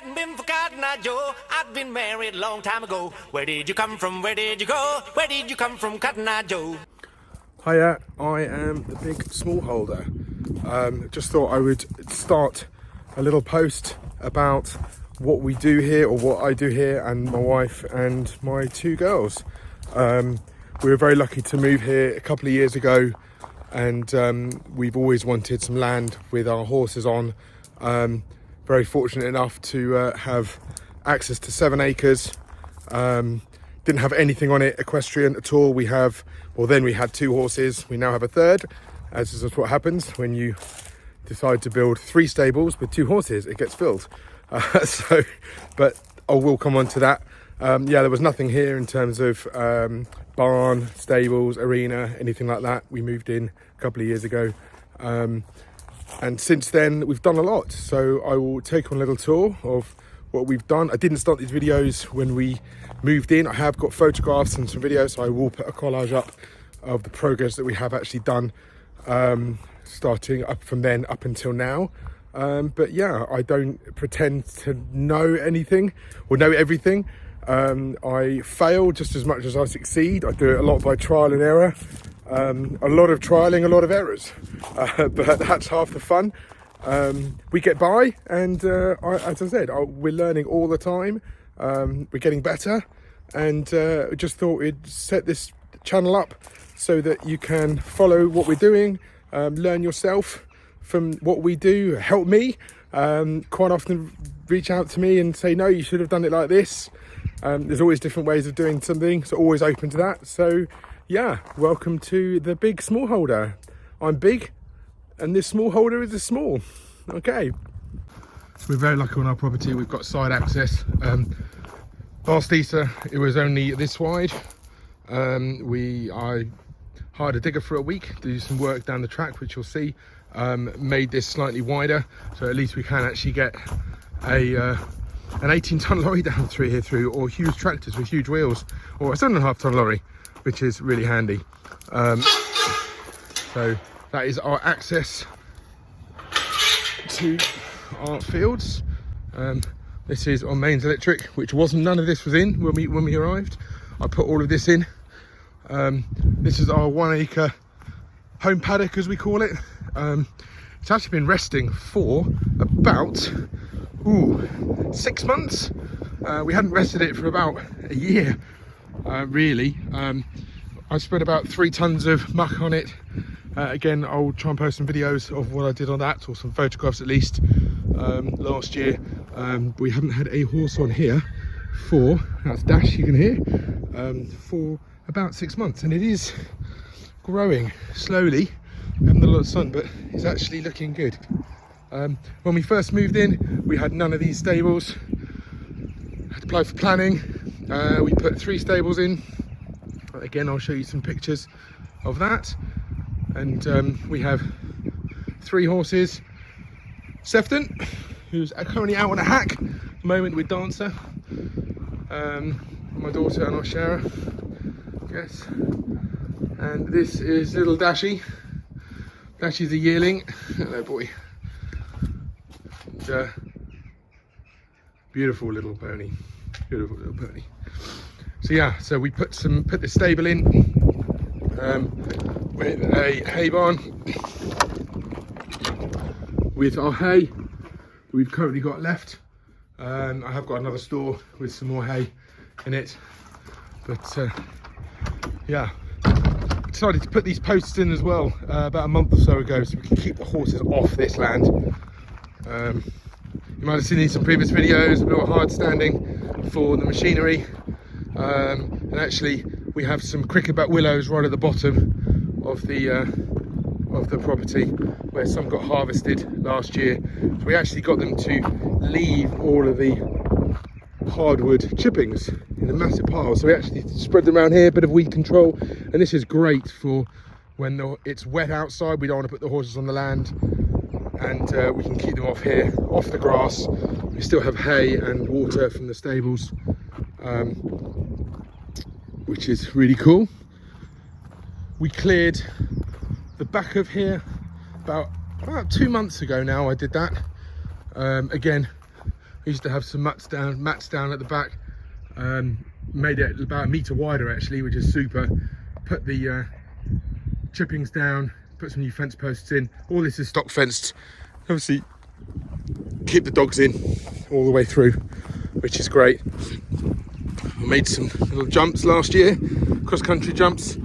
hadn't been for Cotton Eye Joe, I'd been married a long time ago. Where did you come from? Where did you go? Where did you come from, Cotton Eye Joe? Hiya, I am the big smallholder. Just thought I would start a little post about what we do here, or what I do here, and my wife and my two girls. We were very lucky to move here a couple of years ago, and we've always wanted some land with our horses on. Very fortunate enough to have access to 7 acres. Didn't have anything on it equestrian at all. We had 2 horses. We now have a third, as is what happens when you decide to build 3 stables with 2 horses. It gets filled. But I will come on to that. There was nothing here in terms of barn, stables, arena, anything like that. We moved in a couple of years ago. And since then, we've done a lot. So I will take on a little tour of what we've done. I didn't start these videos when we moved in. I have got photographs and some videos, so I will put a collage up of the progress that we have actually done, starting up from then up until now. But yeah, I don't pretend to know anything or know everything. I fail just as much as I succeed. I do it a lot by trial and error. A lot of trialing, a lot of errors, but that's half the fun. We get by, and as I said, we're learning all the time. We're getting better, and just thought we'd set this channel up so that you can follow what we're doing, learn yourself from what we do, help me. Quite often reach out to me and say, no, you should have done it like this. There's always different ways of doing something, so always open to that. So yeah, welcome to the big smallholder. I'm big and this smallholder is a small. Okay. We're very lucky on our property. We've got side access. Last Easter, it was only this wide. I hired a digger for a week to do some work down the track, which you'll see. Made this slightly wider, so at least we can actually get an 18-ton lorry down through, or huge tractors with huge wheels, or a 7.5-ton lorry, which is really handy. So that is our access to our fields. This is on mains electric, which none of this was in when we arrived. I put all of this in. This is our 1 acre home paddock, as we call it. It's actually been resting for about 6 months. We hadn't rested it for about a year, really. I spent about 3 tons of muck on it. Again, I'll try and post some videos of what I did on that, or some photographs at least. Last year, we haven't had a horse on here for, that's Dash, you can hear, for about 6 months, and it is growing slowly. We haven't had a lot of sun, but it's actually looking good. When we first moved in, we had none of these stables. Had to apply for planning. We put 3 stables in. Again, I'll show you some pictures of that. And we have 3 horses. Sefton, who's currently out on a hack at the moment with Dancer. My daughter and Oshara. Yes. And this is little Dashy. Dashy's a yearling. Hello, boy. And, beautiful little pony. Beautiful little pony. So yeah, so we put the stable in with a hay barn with our hay we've currently got left. I have got another store with some more hay in it, but yeah, decided to put these posts in as well about a month or so ago, so we can keep the horses off this land. You might have seen in some previous videos a bit of hard standing for the machinery, and actually we have some cricketbat willows right at the bottom of the property, where some got harvested last year. So we actually got them to leave all of the hardwood chippings in a massive pile. So we actually spread them around here, a bit of weed control, and this is great for when it's wet outside. We don't want to put the horses on the land, and we can keep them off here, off the grass. We still have hay and water from the stables, which is really cool. We cleared the back of here about 2 months ago now. I did that. Again, I used to have some mats down at the back. Made it about 1 metre wider actually, which is super. Put the chippings down, put some new fence posts in. All this is stock fenced. Obviously keep the dogs in all the way through, which is great. I made some little jumps last year, cross country jumps.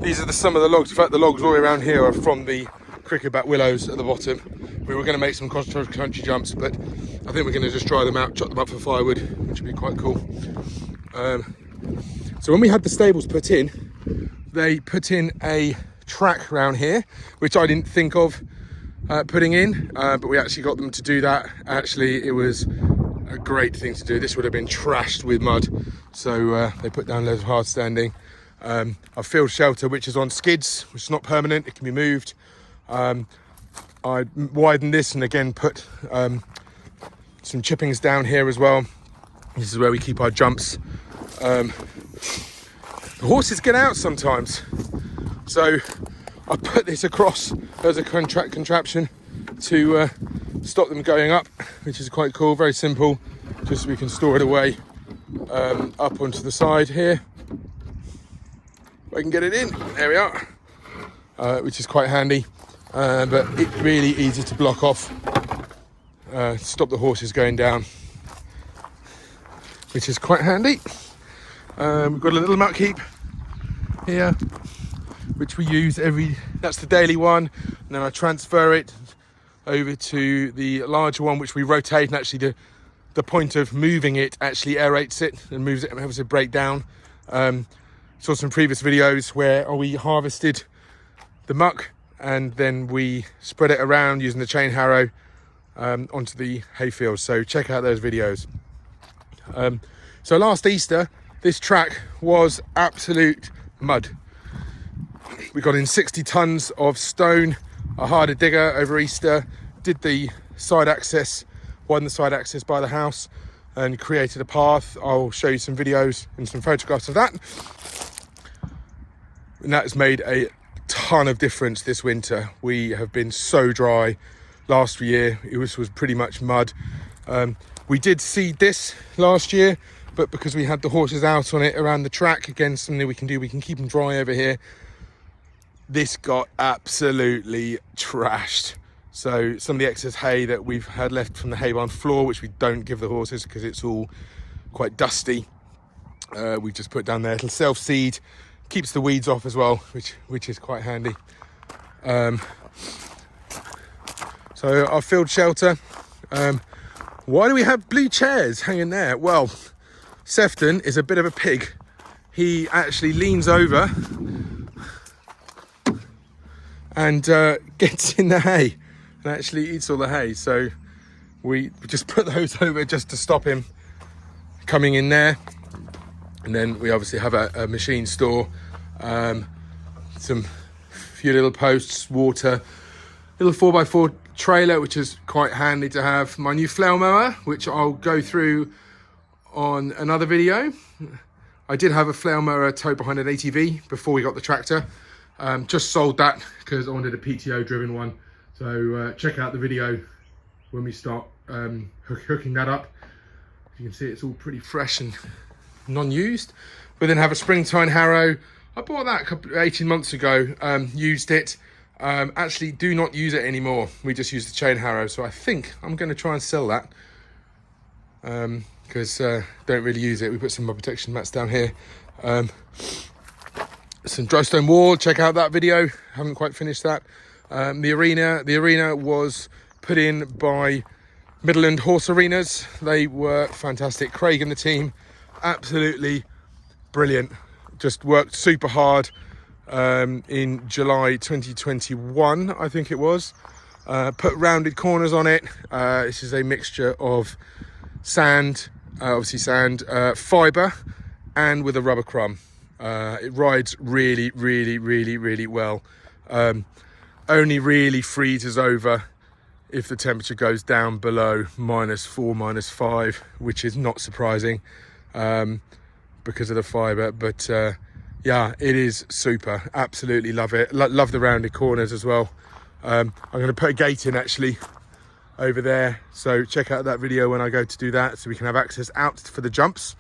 These are some of the logs. In fact, the logs all around here are from the cricketback willows at the bottom. We were going to make some cross country jumps, but I think we're going to just try them out, chop them up for firewood, which would be quite cool. So when we had the stables put in, they put in a track around here, which I didn't think of putting in, but we actually got them to do that. Actually, it was a great thing to do. This would have been trashed with mud, so they put down loads of hard standing. Our field shelter, which is on skids, which is not permanent, it can be moved. I widened this and again put some chippings down here as well. This is where we keep our jumps. The horses get out sometimes, so I put this across as a contraption to stop them going up, which is quite cool, very simple. Just so we can store it away up onto the side here. I can get it in, there we are, which is quite handy, but it's really easy to block off, stop the horses going down, which is quite handy. We've got a little muck heap here, which we use that's the daily one, and then I transfer it over to the larger one, which we rotate, and actually the point of moving it actually aerates it and moves it and helps it break down. Saw some previous videos where we harvested the muck and then we spread it around using the chain harrow onto the hayfield, so check out those videos. So last Easter this track was absolute mud. We got in 60 tons of stone. I hired a digger over Easter, did the side access, widened the side access by the house and created a path. I'll show you some videos and some photographs of that. And that has made a ton of difference this winter. We have been so dry. Last year it was pretty much mud. We did seed this last year, but because we had the horses out on it around the track, again, something we can do, we can keep them dry over here. This got absolutely trashed. So some of the excess hay that we've had left from the hay barn floor, which we don't give the horses because it's all quite dusty, we just put down there. It'll self-seed, keeps the weeds off as well, which is quite handy. So our field shelter. Why do we have blue chairs hanging there? Well, Sefton is a bit of a pig. He actually leans over and gets in the hay and actually eats all the hay. So we just put those over just to stop him coming in there. And then we obviously have a machine store, some few little posts, water, little 4x4 trailer, which is quite handy to have. My new flail mower, which I'll go through on another video. I did have a flail mower towed behind an ATV before we got the tractor. Just sold that because I wanted a PTO driven one. So check out the video when we start hooking that up. As you can see, it's all pretty fresh and non-used. We then have a springtime harrow. I bought that 18 months ago, used it. Actually do not use it anymore. We just use the chain harrow. So I think I'm going to try and sell that because don't really use it. We put some mud protection mats down here. Some dry stone wall, check out that video. Haven't quite finished that. The arena was put in by Midland Horse Arenas. They were fantastic. Craig and the team, absolutely brilliant. Just worked super hard in July 2021, I think it was. Put rounded corners on it. This is a mixture of sand, obviously sand, fibre, and with a rubber crumb. It rides really, really, really, really well. Only really freezes over if the temperature goes down below -4, -5, which is not surprising because of the fibre. But yeah, it is super. Absolutely love it. Love the rounded corners as well. I'm going to put a gate in actually over there. So check out that video when I go to do that, so we can have access out for the jumps,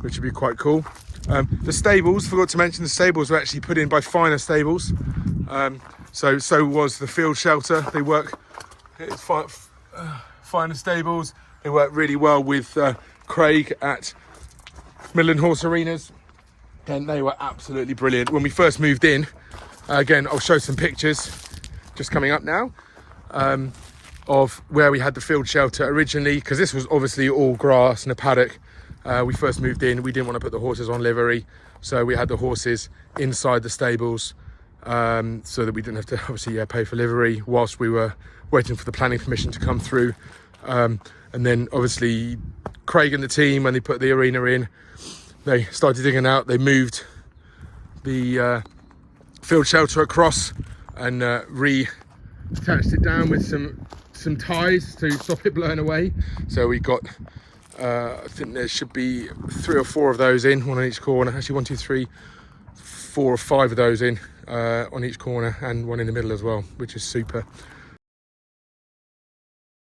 which would be quite cool. The stables, forgot to mention, the stables were actually put in by Finer Stables. So was the field shelter. They work, it's Finer Stables. They work really well with Craig at Midland Horse Arenas, and they were absolutely brilliant. When we first moved in, again, I'll show some pictures just coming up now, of where we had the field shelter originally, because this was obviously all grass and a paddock. We first moved in, we didn't want to put the horses on livery, so we had the horses inside the stables, so that we didn't have to obviously pay for livery whilst we were waiting for the planning permission to come through. And then obviously Craig and the team, when they put the arena in, they started digging out, they moved the field shelter across and re-attached it down with some ties to stop it blowing away. So we got I think there should be 3 or 4 of those in, one on each corner. Actually 1, 2, 3, 4 or 5 of those in on each corner, and one in the middle as well, which is super.